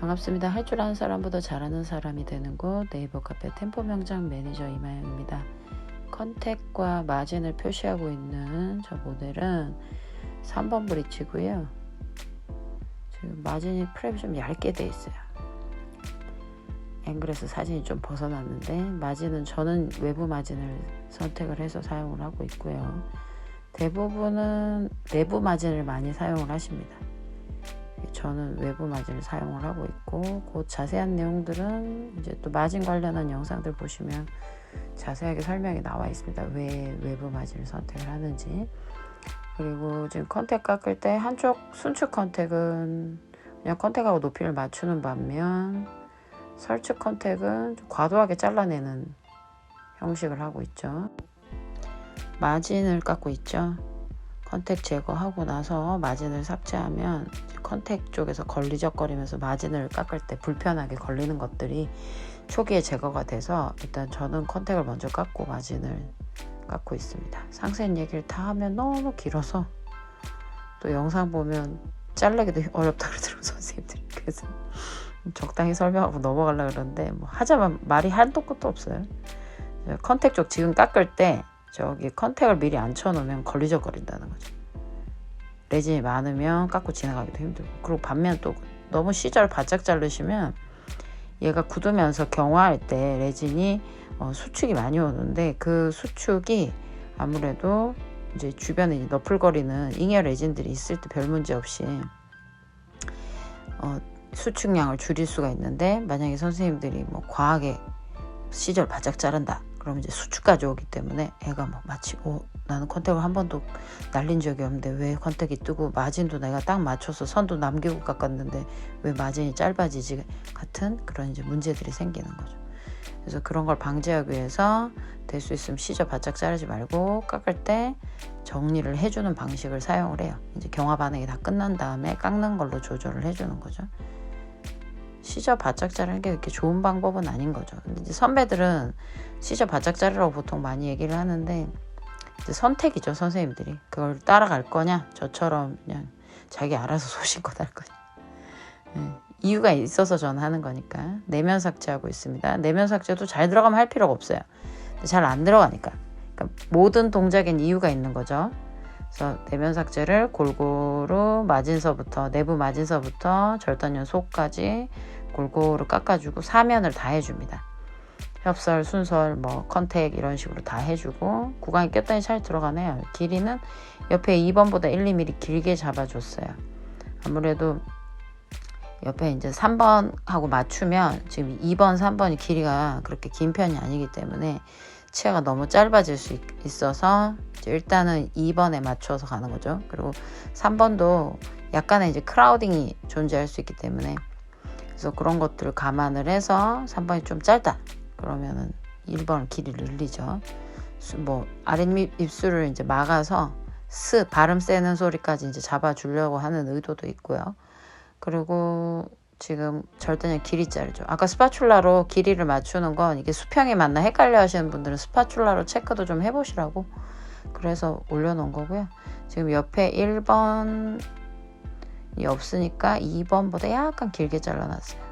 반갑습니다. 할 줄 아는 사람보다 잘하는 사람이 되는 곳 네이버 카페 템포 명장 매니저 이마영입니다. 컨택과 마진을 표시하고 있는 저 모델은 3번 브릿지고요. 지금 마진이 프랩이 좀 얇게 돼 있어요. 앵글에서 사진이 좀 벗어났는데 마진은 저는 외부 마진을 선택을 해서 사용을 하고 있고요. 대부분은 내부 마진을 많이 사용을 하십니다. 저는 외부 마진을 사용을 하고 있고, 그 자세한 내용들은 이제 또 마진 관련한 영상들 보시면 자세하게 설명이 나와 있습니다. 왜 외부 마진을 선택을 하는지. 그리고 지금 컨택 깎을 때 한쪽 순축 컨택은 그냥 컨택하고 높이를 맞추는 반면 설축 컨택은 좀 과도하게 잘라내는 형식을 하고 있죠. 마진을 깎고 있죠. 컨택 제거하고 나서 마진을 삭제하면 컨택 쪽에서 걸리적거리면서 마진을 깎을 때 불편하게 걸리는 것들이 초기에 제거가 돼서 일단 저는 컨택을 먼저 깎고 마진을 깎고 있습니다. 상세한 얘기를 다 하면 너무 길어서 또 영상 보면 자르기도 어렵다 그러더라고요, 선생님들이. 그래서 적당히 설명하고 넘어가려고 그러는데 뭐 하자면 말이 한도 끝도 없어요. 컨택 쪽 지금 깎을 때 저기 컨택을 미리 안 쳐놓으면 걸리적거린다는 거죠. 레진이 많으면 깎고 지나가기도 힘들고, 그리고 반면 또 너무 시절 바짝 자르시면 얘가 굳으면서 경화할 때 레진이 수축이 많이 오는데 그 수축이 아무래도 이제 주변에 이제 너플거리는 잉여 레진들이 있을 때 별 문제 없이 수축량을 줄일 수가 있는데, 만약에 선생님들이 뭐 과하게 시절 바짝 자른다 그러면 이제 수축까지 오기 때문에 애가 뭐 마치 나는 컨택을 한 번도 날린 적이 없는데 왜 컨택이 뜨고 마진도 내가 딱 맞춰서 선도 남기고 깎았는데 왜 마진이 짧아지지 같은 그런 이제 문제들이 생기는 거죠. 그래서 그런 걸 방지하기 위해서 될 수 있으면 시저 바짝 자르지 말고 깎을 때 정리를 해주는 방식을 사용을 해요. 이제 경화 반응이 다 끝난 다음에 깎는 걸로 조절을 해주는 거죠. 시저 바짝 자르는 게 그렇게 좋은 방법은 아닌 거죠. 근데 이제 선배들은 시저 바짝 자르라고 보통 많이 얘기를 하는데 이제 선택이죠, 선생님들이. 그걸 따라갈 거냐, 저처럼 그냥 자기 알아서 소신껏 할 거냐. 이유가 있어서 저는 하는 거니까. 내면 삭제하고 있습니다. 내면 삭제도 잘 들어가면 할 필요가 없어요. 잘 안 들어가니까. 그러니까 모든 동작엔 이유가 있는 거죠. 그래서 내면 삭제를 골고루 마진서부터, 내부 마진서부터 절단면 속까지 골고루 깎아주고 사면을 다 해줍니다. 협설, 순설, 뭐 컨택 이런 식으로 다 해주고, 구강이 꼈더니 잘 들어가네요. 길이는 옆에 2번보다 1, 2mm 길게 잡아줬어요. 아무래도 옆에 이제 3번하고 맞추면 지금 2번, 3번이 길이가 그렇게 긴 편이 아니기 때문에 치아가 너무 짧아질 수 있어서 일단은 2번에 맞춰서 가는 거죠. 그리고 3번도 약간의 이제 크라우딩이 존재할 수 있기 때문에, 그래서 그런 것들을 감안을 해서 3번이 좀 짧다 그러면은 1번 길이를 늘리죠. 뭐 아랫입 입술을 이제 막아서 발음 세는 소리까지 이제 잡아주려고 하는 의도도 있고요. 그리고 지금 절단면 길이 자르죠. 아까 스파츌라로 길이를 맞추는 건 이게 수평이 맞나 헷갈려 하시는 분들은 스파츌라로 체크도 좀 해보시라고 그래서 올려놓은 거고요. 지금 옆에 1번이 없으니까 2번보다 약간 길게 잘라놨어요.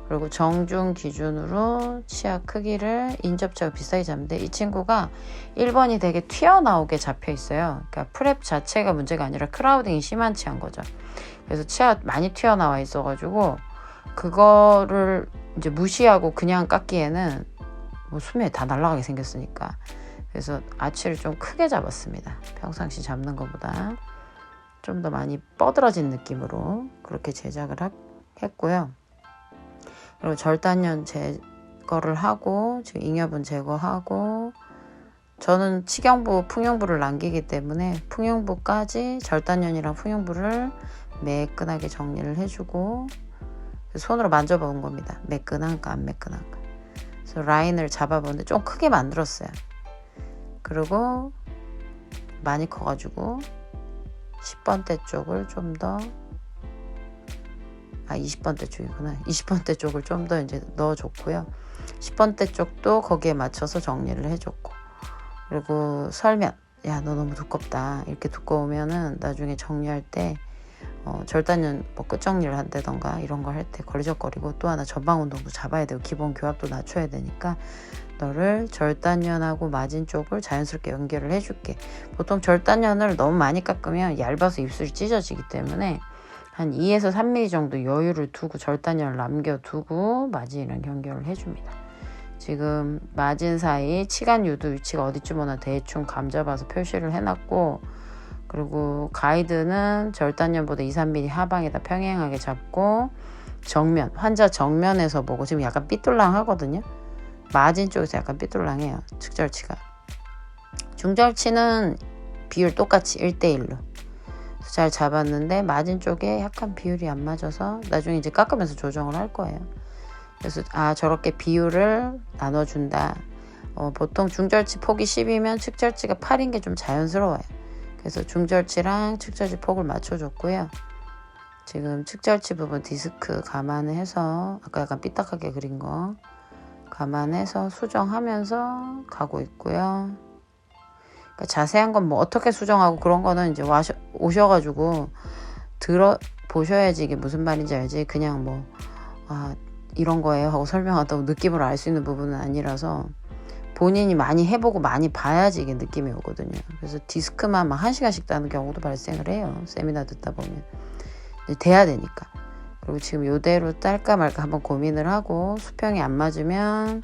그리고 정중 기준으로 치아 크기를 인접차가 비슷하게 잡는데, 이 친구가 1번이 되게 튀어나오게 잡혀 있어요. 그러니까 프랩 자체가 문제가 아니라 크라우딩이 심한 치아인 거죠. 그래서 치아 많이 튀어나와 있어가지고 그거를 이제 무시하고 그냥 깎기에는 뭐 수명이 다 날아가게 생겼으니까, 그래서 아치를 좀 크게 잡았습니다. 평상시 잡는 것보다 좀 더 많이 뻐들어진 느낌으로 그렇게 제작을 했고요. 그리고 절단면 제거를 하고 지금 잉여분 제거하고, 저는 치경부, 풍용부를 남기기 때문에 풍용부까지 절단면이랑 풍용부를 매끈하게 정리를 해주고 손으로 만져본 겁니다. 매끈한가 안 매끈한가. 그래서 라인을 잡아보는데 좀 크게 만들었어요. 그리고 많이 커가지고 10번대 쪽을 좀 더 20번대 쪽이구나. 20번대 쪽을 좀 더 이제 넣어줬고요. 10번대 쪽도 거기에 맞춰서 정리를 해줬고, 그리고 설면, 야 너 너무 두껍다, 이렇게 두꺼우면은 나중에 정리할 때 절단연 뭐 끝정리를 한다던가 이런 걸 할 때 걸리적거리고, 또 하나 전방 운동도 잡아야 되고 기본 교합도 낮춰야 되니까 너를 절단연하고 마진 쪽을 자연스럽게 연결을 해줄게. 보통 절단연을 너무 많이 깎으면 얇아서 입술이 찢어지기 때문에 한 2에서 3mm 정도 여유를 두고 절단연을 남겨두고 마진이랑 연결을 해줍니다. 지금 마진 사이 치간 유두 위치가 어디쯤 오나 대충 감 잡아서 표시를 해놨고, 그리고 가이드는 절단연보다 2, 3mm 하방에다 평행하게 잡고 정면, 환자 정면에서 보고, 지금 약간 삐뚤랑 하거든요. 마진 쪽에서 약간 삐뚤랑해요. 측절치가. 중절치는 비율 똑같이 1대1로 잘 잡았는데 마진 쪽에 약간 비율이 안 맞아서 나중에 이제 깎으면서 조정을 할 거예요. 그래서 저렇게 비율을 나눠준다. 보통 중절치 폭이 10이면 측절치가 8인 게 좀 자연스러워요. 그래서 중절치랑 측절치 폭을 맞춰줬고요. 지금 측절치 부분 디스크 감안해서 아까 약간 삐딱하게 그린 거 감안해서 수정하면서 가고 있고요. 그러니까 자세한 건 뭐 어떻게 수정하고 그런 거는 이제 오셔가지고 보셔야지 이게 무슨 말인지 알지. 그냥 뭐 이런 거예요 하고 설명하다고 느낌으로 알 수 있는 부분은 아니라서 본인이 많이 해보고 많이 봐야지 이게 느낌이 오거든요. 그래서 디스크만 막 1시간씩 따는 경우도 발생을 해요. 세미나 듣다 보면. 돼야 되니까. 그리고 지금 이대로 딸까 말까 한번 고민을 하고, 수평이 안 맞으면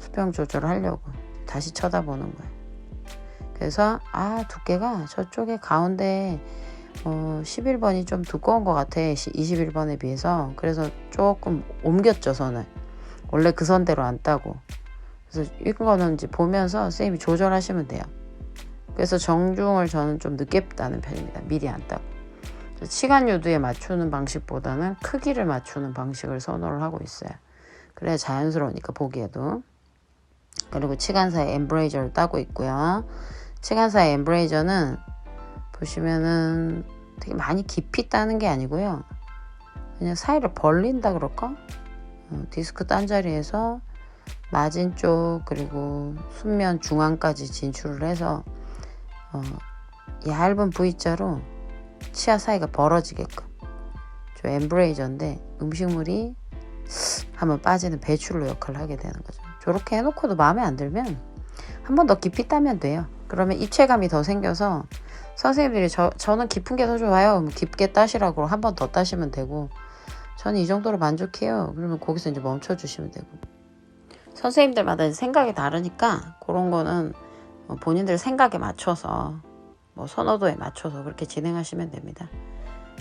수평 조절을 하려고 다시 쳐다보는 거예요. 그래서 두께가 저쪽에 가운데 11번이 좀 두꺼운 것 같아. 21번에 비해서. 그래서 조금 옮겼죠, 선을. 원래 그 선대로 안 따고. 그래서 이거는 이제 보면서 선생님이 조절하시면 돼요. 그래서 정중을 저는 좀 늦게 따는 편입니다. 미리 안 따고. 치간 유두에 맞추는 방식보다는 크기를 맞추는 방식을 선호를 하고 있어요. 그래야 자연스러우니까 보기에도. 그리고 치간 사이 엠브레이저를 따고 있고요. 치간 사이 엠브레이저는 보시면은 되게 많이 깊이 따는 게 아니고요. 그냥 사이를 벌린다 그럴까? 디스크 딴 자리에서 마진 쪽 그리고 순면 중앙까지 진출을 해서 얇은 V자로 치아 사이가 벌어지게끔. 저 엠브레이저인데 음식물이 한번 빠지는 배출로 역할을 하게 되는 거죠. 저렇게 해놓고도 마음에 안 들면 한 번 더 깊이 따면 돼요. 그러면 입체감이 더 생겨서 선생님들이 저는 깊은 게 더 좋아요. 깊게 따시라고 한 번 더 따시면 되고, 저는 이 정도로 만족해요. 그러면 거기서 이제 멈춰주시면 되고. 선생님들마다 생각이 다르니까 그런 거는 본인들 생각에 맞춰서 선호도에 맞춰서 그렇게 진행하시면 됩니다.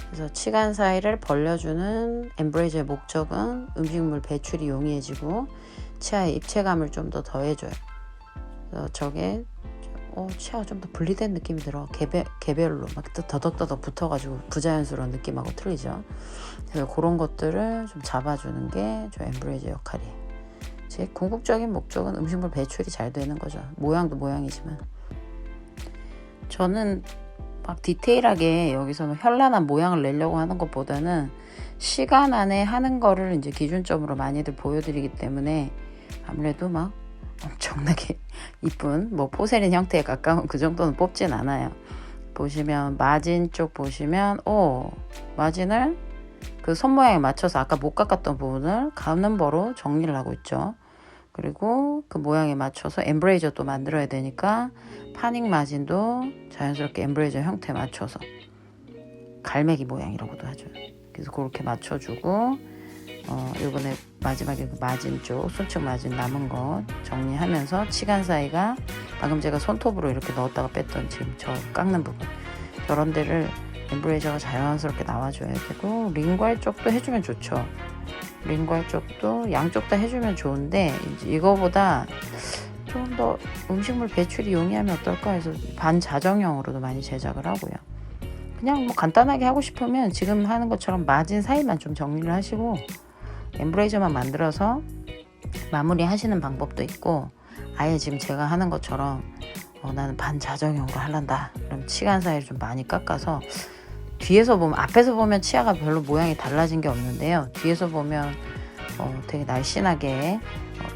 그래서 치간 사이를 벌려주는 엠브레이저의 목적은 음식물 배출이 용이해지고 치아의 입체감을 좀 더 더해줘요. 그래서 저게 치아가 좀 더 분리된 느낌이 들어. 개별로 막 더덕더덕 붙어가지고 부자연스러운 느낌하고 틀리죠. 그래서 그런 것들을 좀 잡아주는 게 저 엠브레이저 역할이에요. 제 궁극적인 목적은 음식물 배출이 잘 되는 거죠. 모양도 모양이지만. 저는 막 디테일하게 여기서 현란한 모양을 내려고 하는 것보다는 시간 안에 하는 거를 이제 기준점으로 많이들 보여드리기 때문에 아무래도 막 엄청나게 이쁜 포세린 형태에 가까운 그 정도는 뽑진 않아요. 보시면 마진 쪽 보시면 마진을 그 손 모양에 맞춰서 아까 못 깎았던 부분을 감는버로 정리를 하고 있죠. 그리고 그 모양에 맞춰서 엠브레이저도 만들어야 되니까 파닉 마진도 자연스럽게 엠브레이저 형태에 맞춰서 갈매기 모양이라고도 하죠. 그래서 그렇게 맞춰주고 이번에 마지막에 그 마진 쪽 손측 마진 남은 거 정리하면서 치간 사이가 방금 제가 손톱으로 이렇게 넣었다가 뺐던 지금 저 깎는 부분, 저런 데를 엠브레이저가 자연스럽게 나와줘야 되고, 링괄 쪽도 해주면 좋죠. 링괄 쪽도 양쪽 다 해주면 좋은데 이제 이거보다 좀 더 음식물 배출이 용이하면 어떨까 해서 반자정형으로도 많이 제작을 하고요. 그냥 간단하게 하고 싶으면 지금 하는 것처럼 마진 사이만 좀 정리를 하시고 엠브레이저만 만들어서 마무리 하시는 방법도 있고, 아예 지금 제가 하는 것처럼 나는 반자정형으로 하란다. 그럼 치간 사이를 좀 많이 깎아서, 뒤에서 보면, 앞에서 보면 치아가 별로 모양이 달라진 게 없는데요. 뒤에서 보면 되게 날씬하게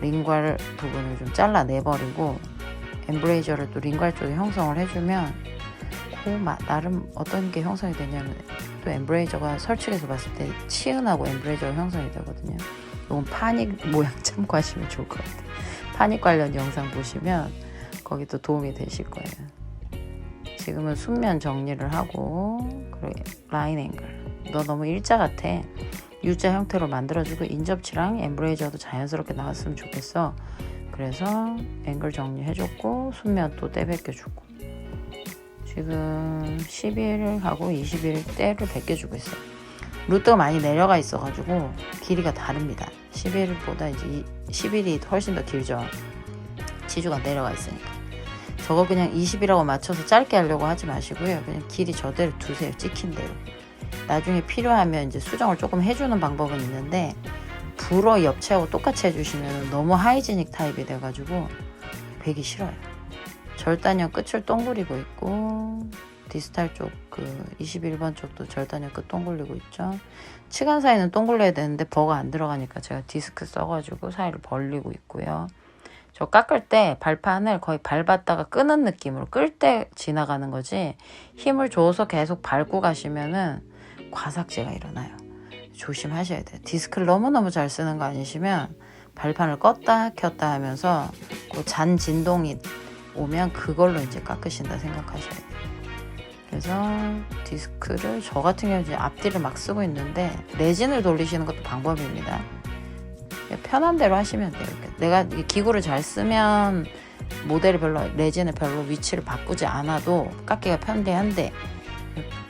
링괄 부분을 좀 잘라내버리고 엠브레이저를 또 링괄 쪽에 형성을 해주면 나름 어떤 게 형성이 되냐면 또 엠브레이저가 설치해서 봤을 때 치은하고 엠브레이저가 형성이 되거든요. 이건 파닉 모양 참고하시면 좋을 것 같아요. 파닉 관련 영상 보시면 거기 또 도움이 되실 거예요. 지금은 순면 정리를 하고, 그리고 라인 앵글. 너 너무 일자 같아. U자 형태로 만들어주고 인접치랑 엠브레이저도 자연스럽게 나왔으면 좋겠어. 그래서 앵글 정리해줬고 순면 또 때 벗겨주고, 지금 11하고 21 때를 벗겨주고 있어요. 루트가 많이 내려가 있어가지고 길이가 다릅니다. 11보다 이제 11이 훨씬 더 길죠. 지주가 내려가 있으니까. 저거 그냥 20이라고 맞춰서 짧게 하려고 하지 마시고요. 그냥 길이 저대로 두세요. 찍힌 대로. 나중에 필요하면 이제 수정을 조금 해주는 방법은 있는데, 불어 옆체하고 똑같이 해주시면 너무 하이지닉 타입이 돼가지고 배기 싫어요. 절단형 끝을 동그리고 있고, 디스탈 쪽 그 21번 쪽도 절단형 끝 동글리고 있죠. 치간 사이는 동글려야 되는데 버가 안 들어가니까 제가 디스크 써가지고 사이를 벌리고 있고요. 저 깎을 때 발판을 거의 밟았다가 끄는 느낌으로 끌 때 지나가는 거지, 힘을 줘서 계속 밟고 가시면은 과삭제가 일어나요. 조심하셔야 돼요. 디스크를 너무너무 잘 쓰는 거 아니시면 발판을 껐다 켰다 하면서 그 잔 진동이 오면 그걸로 이제 깎으신다 생각하셔야 돼요. 그래서 디스크를 저 같은 경우 이제 앞뒤를 막 쓰고 있는데, 레진을 돌리시는 것도 방법입니다. 편한 대로 하시면 돼요. 내가 기구를 잘 쓰면 모델을 별로, 레진을 별로 위치를 바꾸지 않아도 깎기가 편리한데,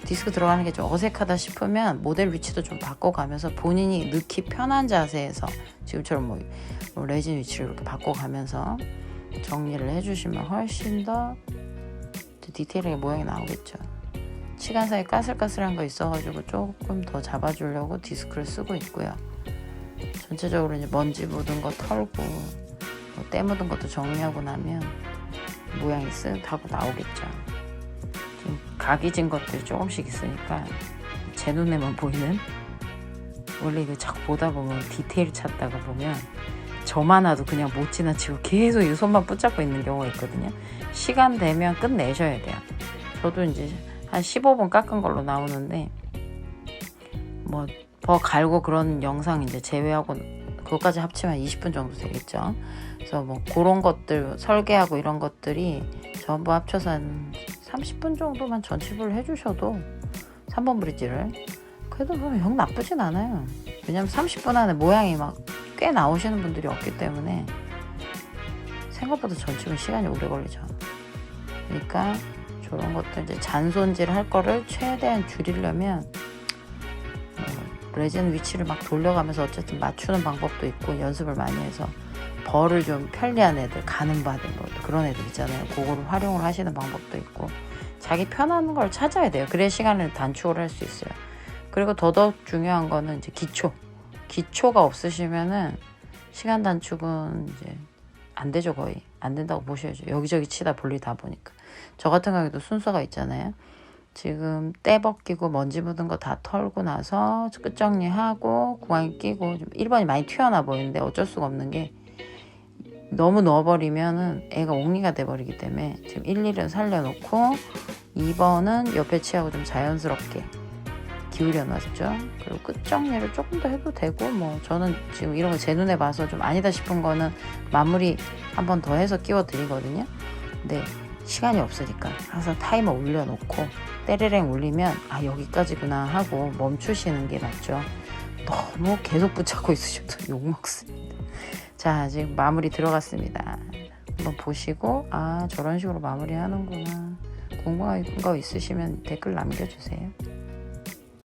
디스크 들어가는 게 좀 어색하다 싶으면 모델 위치도 좀 바꿔가면서 본인이 넣기 편한 자세에서 지금처럼 뭐 레진 위치를 이렇게 바꿔가면서 정리를 해주시면 훨씬 더 디테일하게 모양이 나오겠죠. 치간 사이 까슬까슬한 거 있어가지고 조금 더 잡아주려고 디스크를 쓰고 있고요. 전체적으로 이제 먼지 묻은 거 털고 때 묻은 것도 정리하고 나면 모양이 쓱하고 나오겠죠. 지금 각이 진 것들이 조금씩 있으니까 제 눈에만 보이는, 원래 이거 자꾸 보다 보면 디테일 찾다가 보면 저만 와도 그냥 못 지나치고 계속 이 손만 붙잡고 있는 경우가 있거든요. 시간 되면 끝내셔야 돼요. 저도 이제 한 15분 깎은 걸로 나오는데, 뭐 버 갈고 그런 영상 이제 제외하고 그것까지 합치면 20분 정도 되겠죠. 그래서 뭐 그런 것들 설계하고 이런 것들이 전부 합쳐서 한 30분 정도만 전치부를 해주셔도 3번 브릿지를, 그래도 뭐 영 나쁘진 않아요. 왜냐면 30분 안에 모양이 막 꽤 나오시는 분들이 없기 때문에 생각보다 전치부는 시간이 오래 걸리죠. 그러니까 저런 것들 이제 잔손질 할 거를 최대한 줄이려면 레진 위치를 막 돌려가면서 어쨌든 맞추는 방법도 있고, 연습을 많이 해서 벌을 좀 편리한 애들, 가늠 받은 거 그런 애들 있잖아요. 그거를 활용을 하시는 방법도 있고, 자기 편한 걸 찾아야 돼요. 그래야 시간을 단축을 할 수 있어요. 그리고 더더욱 중요한 거는 이제 기초가 없으시면은 시간 단축은 이제 안 되죠. 거의 안 된다고 보셔야죠. 여기저기 치다 볼일다 보니까. 저 같은 경우에도 순서가 있잖아요. 지금 때 벗기고 먼지 묻은 거 다 털고 나서 끝 정리하고 구강이 끼고, 좀 1번이 많이 튀어나와 보이는데 어쩔 수가 없는 게, 너무 넣어버리면은 애가 옥리가 돼버리기 때문에 지금 1, 1은 살려놓고 2번은 옆에 치하고 좀 자연스럽게 기울여 놨죠. 그리고 끝 정리를 조금 더 해도 되고, 뭐 저는 지금 이런 거 제 눈에 봐서 좀 아니다 싶은 거는 마무리 한 번 더 해서 끼워 드리거든요. 근데 시간이 없으니까 항상 타이머 올려놓고 때르랭 울리면 아 여기까지구나 하고 멈추시는 게 낫죠. 너무 계속 붙잡고 있으셔도 욕먹습니다. 자, 지금 마무리 들어갔습니다. 한번 보시고 아 저런 식으로 마무리 하는구나, 궁금한 거 있으시면 댓글 남겨주세요.